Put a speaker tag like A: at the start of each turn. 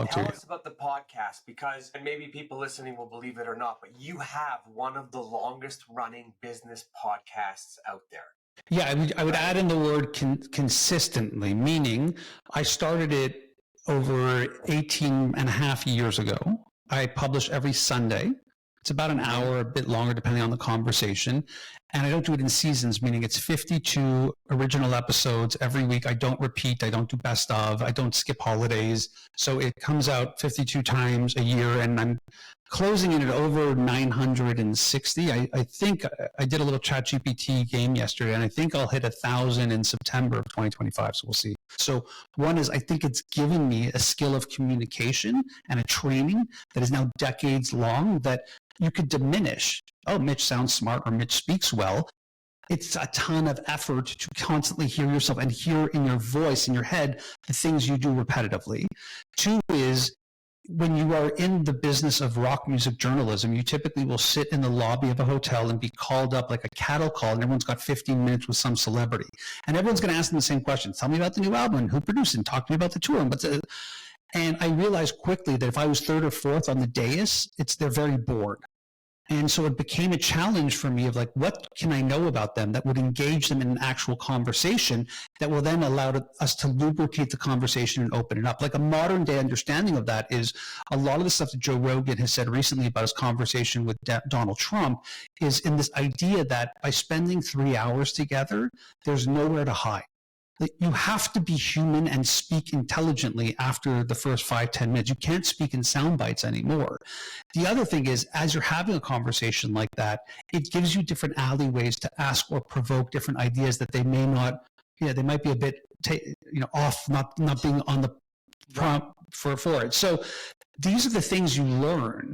A: Tell us about the podcast, because, and maybe people listening will believe it or not, but you have one of the longest running business podcasts out there.
B: Yeah, I would add in the word consistently, meaning I started it over 18 and a half years ago. I publish every Sunday. It's about an hour, a bit longer, depending on the conversation. And I don't do it in seasons, meaning it's 52 original episodes every week. I don't repeat. I don't do best of. I don't skip holidays. So it comes out 52 times a year, and I'm closing in at over 960. I think I did a little ChatGPT game yesterday, and I think I'll hit 1,000 in September of 2025. So we'll see. So one is, I think it's given me a skill of communication and a training that is now decades long that you could diminish. Oh, Mitch sounds smart, or Mitch speaks well. It's a ton of effort to constantly hear yourself and hear in your voice, in your head, the things you do repetitively. Two is, when you are in the business of rock music journalism, you typically will sit in the lobby of a hotel and be called up like a cattle call, and everyone's got 15 minutes with some celebrity. And everyone's going to ask them the same question. Tell me about the new album, and who produced it, talk to me about the tour. And I realized quickly that if I was third or fourth on the dais, they're very bored. And so it became a challenge for me of like, what can I know about them that would engage them in an actual conversation that will then allow us to lubricate the conversation and open it up. Like a modern day understanding of that is a lot of the stuff that Joe Rogan has said recently about his conversation with Donald Trump is in this idea that by spending 3 hours together, there's nowhere to hide. You have to be human and speak intelligently after the first 5-10 minutes. You can't speak in sound bites anymore. The other thing is, as you're having a conversation like that, it gives you different alleyways to ask or provoke different ideas that they may not, they might be a bit, off, not being on the prompt for it. So these are the things you learn.